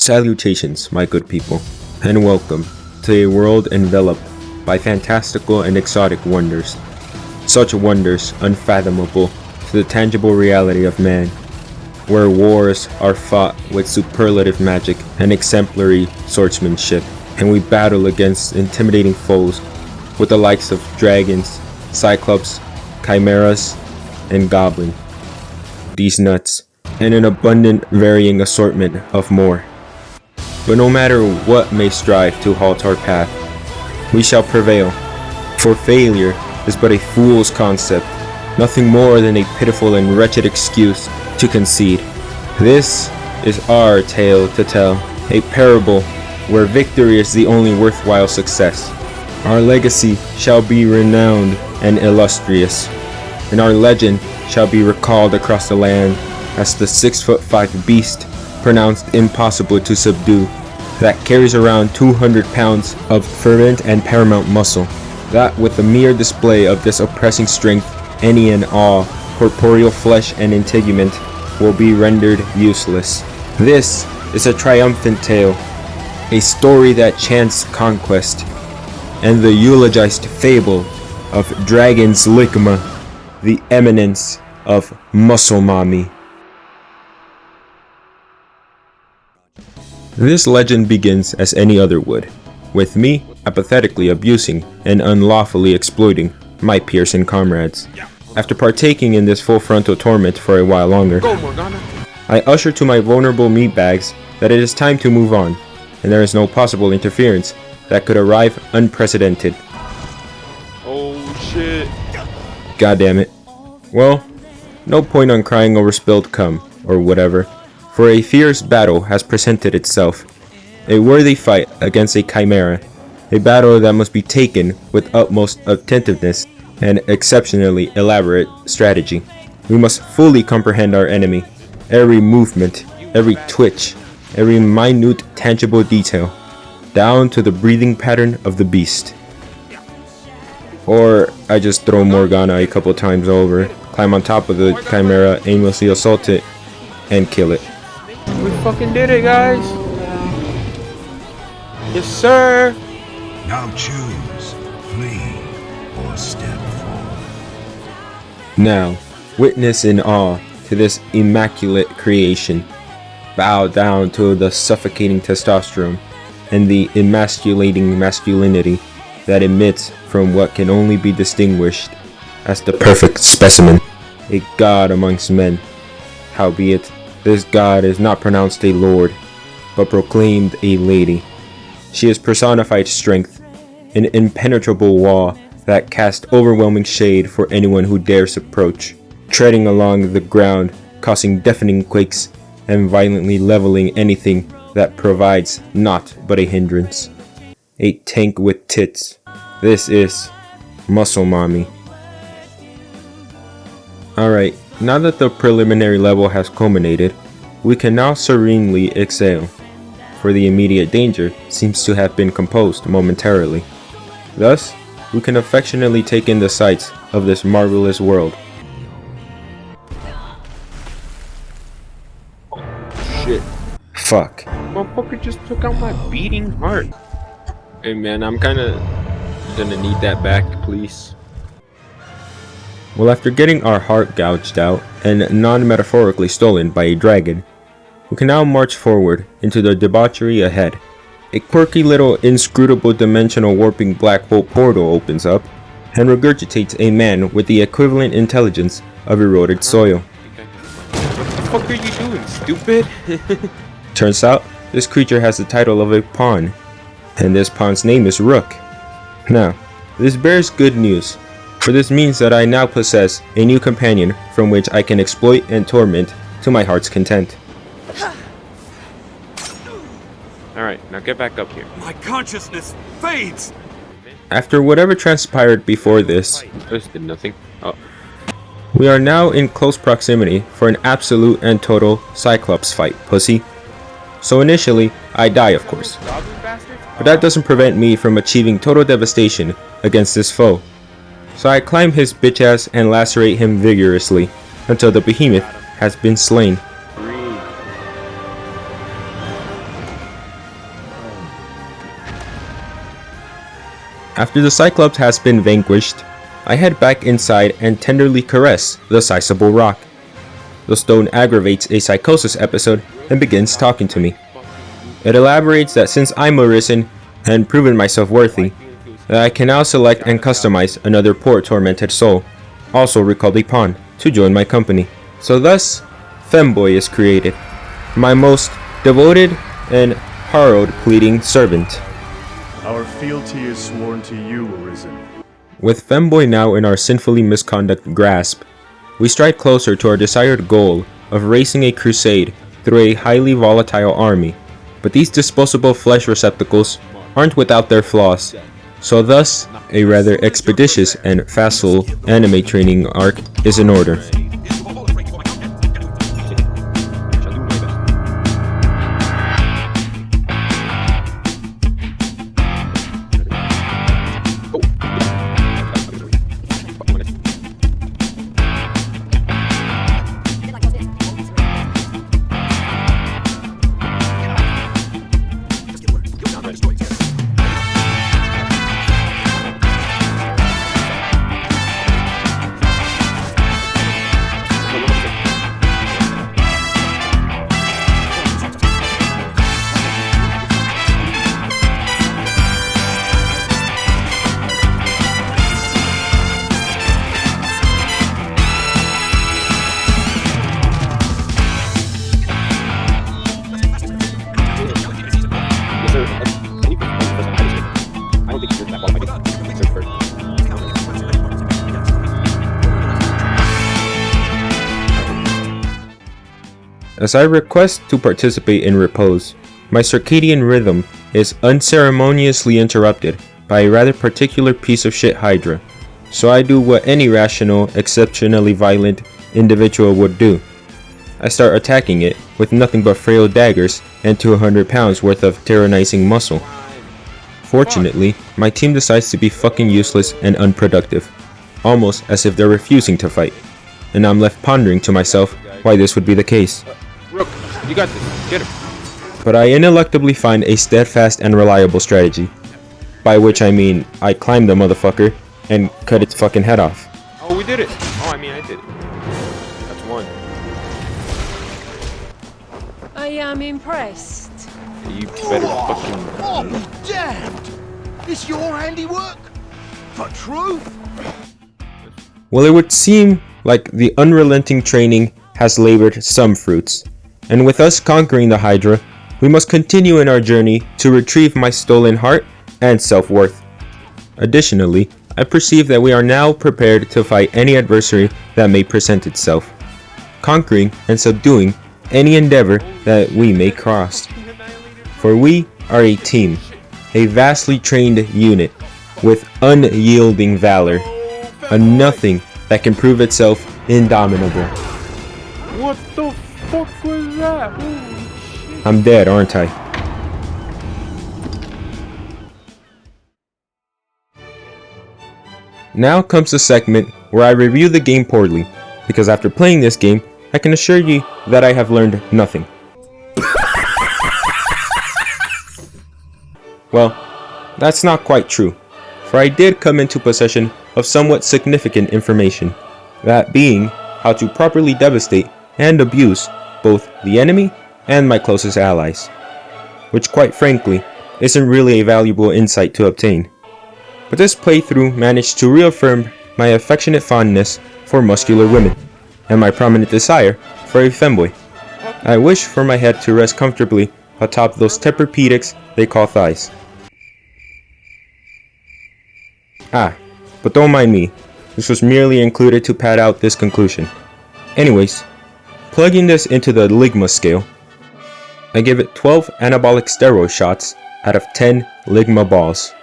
Salutations, my good people, and welcome to a world enveloped by fantastical and exotic wonders. Such wonders unfathomable to the tangible reality of man, where wars are fought with superlative magic and exemplary swordsmanship, and we battle against intimidating foes with the likes of dragons, cyclops, chimeras, and goblins. These nuts, and an abundant varying assortment of more. But no matter what may strive to halt our path, we shall prevail, for failure is but a fool's concept, nothing more than a pitiful and wretched excuse to concede. This is our tale to tell, a parable where victory is the only worthwhile success. Our legacy shall be renowned and illustrious, and our legend shall be recalled across the land as the 6'5" beast pronounced impossible to subdue, that carries around 200 pounds of fervent and paramount muscle, that with the mere display of this oppressing strength, any and all corporeal flesh and integument will be rendered useless. This is a triumphant tale, a story that chants conquest, and the eulogized fable of Dragon's Ligma, the Eminence of MuscleMommy. This legend begins as any other would, with me apathetically abusing and unlawfully exploiting my peers and comrades. After partaking in this full frontal torment for a while longer, I usher to my vulnerable meatbags that it is time to move on, and there is no possible interference that could arrive unprecedented. Oh shit. God damn it. Well, no point on crying over spilled cum, or whatever, for a fierce battle has presented itself. A worthy fight against a chimera, a battle that must be taken with utmost attentiveness and exceptionally elaborate strategy. We must fully comprehend our enemy, every movement, every twitch, every minute tangible detail, down to the breathing pattern of the beast. Or I just throw Morgana a couple times over, climb on top of the chimera, aimlessly assault it, and kill it. We fucking did it, guys. Yes, sir. Now choose, flee, or step forward. Now, witness in awe to this immaculate creation. Bow down to the suffocating testosterone and the emasculating masculinity that emits from what can only be distinguished as the perfect specimen, a god amongst men. Howbeit, this god is not pronounced a lord, but proclaimed a lady. She is personified strength, an impenetrable wall that casts overwhelming shade for anyone who dares approach, treading along the ground, causing deafening quakes, and violently leveling anything that provides naught but a hindrance. A tank with tits. This is MuscleMommy. Alright, now that the preliminary level has culminated, we can now serenely exhale, for the immediate danger seems to have been composed momentarily. Thus, we can affectionately take in the sights of this marvelous world. Shit. Fuck. Motherfucker just took out my beating heart. Hey man, I'm kinda gonna need that back, please. Well, after getting our heart gouged out and non-metaphorically stolen by a dragon, we can now march forward into the debauchery ahead. A quirky little inscrutable dimensional warping black hole portal opens up and regurgitates a man with the equivalent intelligence of eroded soil. What the fuck are you doing, stupid? Turns out, this creature has the title of a pawn, and this pawn's name is Rook. Now, this bears good news, for this means that I now possess a new companion from which I can exploit and torment to my heart's content. Alright, now get back up here. My consciousness fades! After whatever transpired before this, This did nothing. Oh. we are now in close proximity for an absolute and total Cyclops fight, pussy. So initially, I die of course, but that doesn't prevent me from achieving total devastation against this foe. So I climb his bitch ass and lacerate him vigorously until the behemoth has been slain. After the Cyclops has been vanquished, I head back inside and tenderly caress the sizable rock. The stone aggravates a psychosis episode and begins talking to me. It elaborates that since I'm arisen and proven myself worthy, that I can now select and customize another poor tormented soul, also recalled a pawn, to join my company. So thus, Femboy is created, my most devoted and harrowed pleading servant. Our fealty is sworn to you, Arisen. With Femboy now in our sinfully misconduct grasp, we stride closer to our desired goal of racing a crusade through a highly volatile army. But these disposable flesh receptacles aren't without their flaws, so thus, a rather expeditious and facile anime training arc is in order. As I request to participate in repose, my circadian rhythm is unceremoniously interrupted by a rather particular piece of shit Hydra, so I do what any rational, exceptionally violent individual would do. I start attacking it with nothing but frail daggers and 200 pounds worth of tyrannizing muscle. Fortunately, my team decides to be fucking useless and unproductive, almost as if they're refusing to fight, and I'm left pondering to myself why this would be the case. Rook, you got this. Get him. But I ineluctably find a steadfast and reliable strategy, by which I mean I climb the motherfucker and cut its fucking head off. Oh, we did it. Oh, I mean, I did it. That's one. I am impressed. You better fucking... Oh, damned! This your handiwork? For true? Well, it would seem like the unrelenting training has labored some fruits, and with us conquering the Hydra, we must continue in our journey to retrieve my stolen heart and self-worth. Additionally, I perceive that we are now prepared to fight any adversary that may present itself, conquering and subduing any endeavor that we may cross. For we are a team, a vastly trained unit, with unyielding valor, a nothing that can prove itself indomitable. What the fuck was that? Holy shit. I'm dead, aren't I? Now comes the segment where I review the game poorly, because after playing this game, I can assure you that I have learned nothing. Well, that's not quite true, for I did come into possession of somewhat significant information, that being how to properly devastate and abuse both the enemy and my closest allies, which quite frankly isn't really a valuable insight to obtain. But this playthrough managed to reaffirm my affectionate fondness for muscular women, and my prominent desire for a femboy. I wish for my head to rest comfortably atop those Tempur-Pedics they call thighs. Ah, but don't mind me, this was merely included to pad out this conclusion. Anyways, plugging this into the Ligma scale, I give it 12 anabolic steroid shots out of 10 Ligma balls.